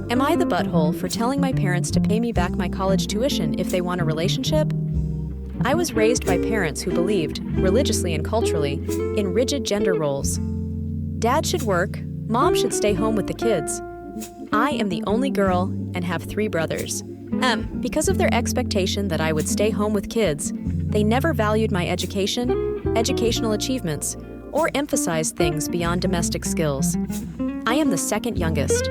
Am I the butthole for telling my parents to pay me back my college tuition if they want a relationship? I was raised by parents who believed, religiously and culturally, in rigid gender roles. Dad should work, mom should stay home with the kids. I am the only girl and have 3 brothers. Because of their expectation that I would stay home with kids, they never valued my education, educational achievements, or emphasized things beyond domestic skills. I am the second youngest.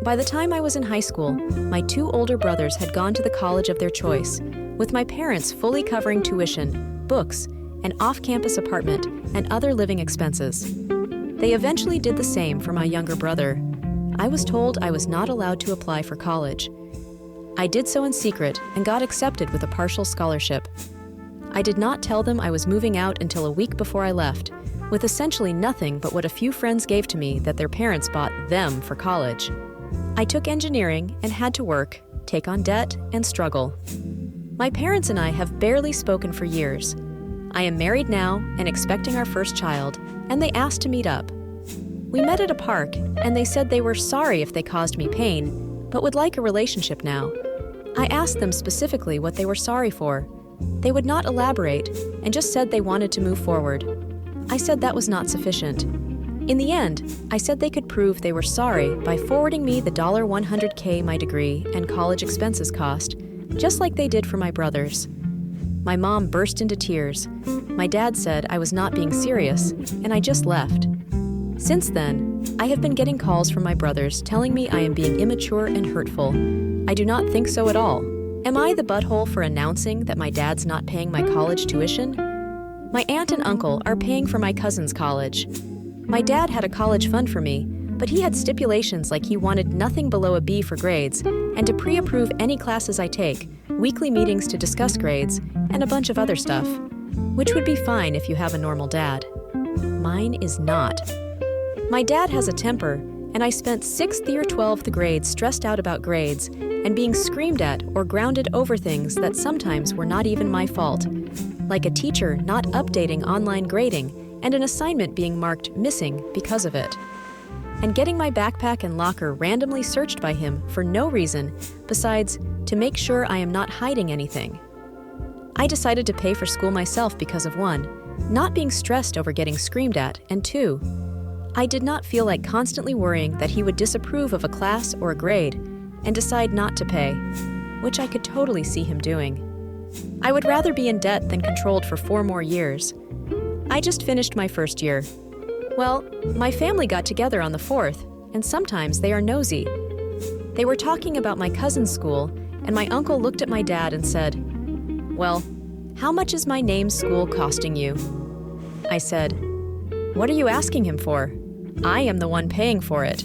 By the time I was in high school, my 2 older brothers had gone to the college of their choice, with my parents fully covering tuition, books, an off-campus apartment, and other living expenses. They eventually did the same for my younger brother. I was told I was not allowed to apply for college. I did so in secret and got accepted with a partial scholarship. I did not tell them I was moving out until a week before I left, with essentially nothing but what a few friends gave to me that their parents bought them for college. I took engineering and had to work, take on debt, and struggle. My parents and I have barely spoken for years. I am married now and expecting our first child, and they asked to meet up. We met at a park, and they said they were sorry if they caused me pain, but would like a relationship now. I asked them specifically what they were sorry for. They would not elaborate, and just said they wanted to move forward. I said that was not sufficient. In the end, I said they could prove they were sorry by forwarding me the $100K my degree and college expenses cost, just like they did for my brothers. My mom burst into tears. My dad said I was not being serious, and I just left. Since then, I have been getting calls from my brothers telling me I am being immature and hurtful. I do not think so at all. Am I the butthole for announcing that my dad's not paying my college tuition? My aunt and uncle are paying for my cousin's college. My dad had a college fund for me, but he had stipulations like he wanted nothing below a B for grades and to pre-approve any classes I take, weekly meetings to discuss grades, and a bunch of other stuff, which would be fine if you have a normal dad. Mine is not. My dad has a temper, and I spent 6th year 12th grade stressed out about grades and being screamed at or grounded over things that sometimes were not even my fault, like a teacher not updating online grading and an assignment being marked missing because of it. And getting my backpack and locker randomly searched by him for no reason besides to make sure I am not hiding anything. I decided to pay for school myself because of 1, not being stressed over getting screamed at, and 2, I did not feel like constantly worrying that he would disapprove of a class or a grade and decide not to pay, which I could totally see him doing. I would rather be in debt than controlled for 4 more years. I just finished my first year. Well, my family got together on the 4th, and sometimes they are nosy. They were talking about my cousin's school, and my uncle looked at my dad and said, "Well, how much is my name's school costing you?" I said, "What are you asking him for? I am the one paying for it."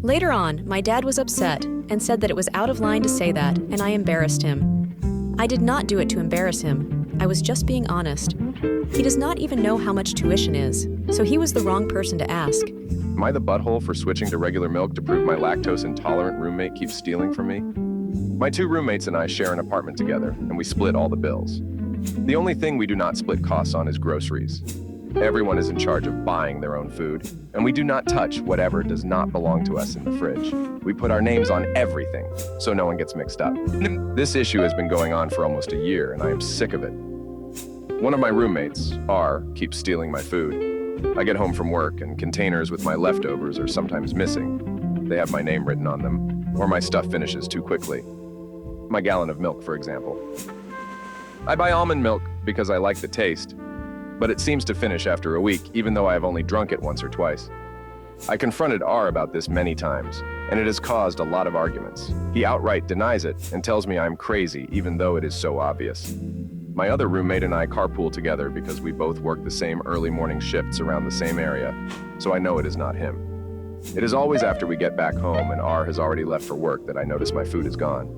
Later on, my dad was upset and said that it was out of line to say that, and I embarrassed him. I did not do it to embarrass him. I was just being honest. He does not even know how much tuition is, so he was the wrong person to ask. Am I the butthole for switching to regular milk to prove my lactose intolerant roommate keeps stealing from me? My 2 roommates and I share an apartment together, and we split all the bills. The only thing we do not split costs on is groceries. Everyone is in charge of buying their own food, and we do not touch whatever does not belong to us in the fridge. We put our names on everything, so no one gets mixed up. This issue has been going on for almost a year, and I am sick of it. One of my roommates, R, keeps stealing my food. I get home from work, and containers with my leftovers are sometimes missing. They have my name written on them, or my stuff finishes too quickly. My gallon of milk, for example. I buy almond milk because I like the taste, but it seems to finish after a week, even though I have only drunk it once or twice. I confronted R about this many times, and it has caused a lot of arguments. He outright denies it and tells me I'm crazy, even though it is so obvious. My other roommate and I carpool together because we both work the same early morning shifts around the same area, so I know it is not him. It is always after we get back home and R has already left for work that I notice my food is gone.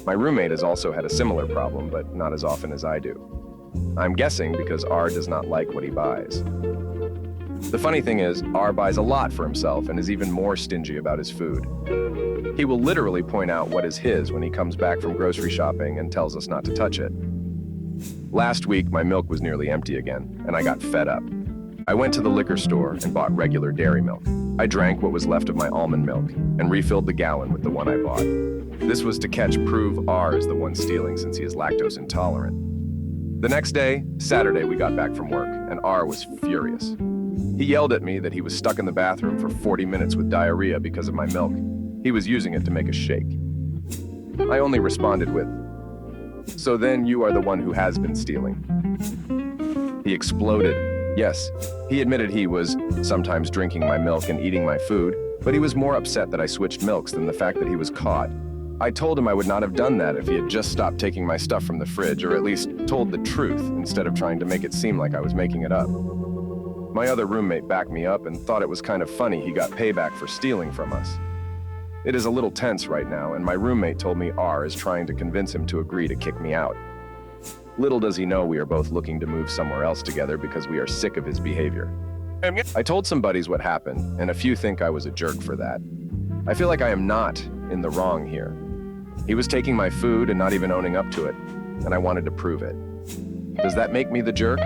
My roommate has also had a similar problem, but not as often as I do. I'm guessing because R does not like what he buys. The funny thing is, R buys a lot for himself and is even more stingy about his food. He will literally point out what is his when he comes back from grocery shopping and tells us not to touch it. Last week, my milk was nearly empty again, and I got fed up. I went to the liquor store and bought regular dairy milk. I drank what was left of my almond milk and refilled the gallon with the one I bought. This was to prove R is the one stealing since he is lactose intolerant. The next day, Saturday, we got back from work, and R was furious. He yelled at me that he was stuck in the bathroom for 40 minutes with diarrhea because of my milk. He was using it to make a shake. I only responded with, "So then you are the one who has been stealing." He exploded. Yes, he admitted he was sometimes drinking my milk and eating my food, but he was more upset that I switched milks than the fact that he was caught. I told him I would not have done that if he had just stopped taking my stuff from the fridge, or at least told the truth instead of trying to make it seem like I was making it up. My other roommate backed me up and thought it was kind of funny he got payback for stealing from us. It is a little tense right now, and my roommate told me R is trying to convince him to agree to kick me out. Little does he know we are both looking to move somewhere else together because we are sick of his behavior. I told some buddies what happened, and a few think I was a jerk for that. I feel like I am not in the wrong here. He was taking my food and not even owning up to it, and I wanted to prove it. Does that make me the jerk?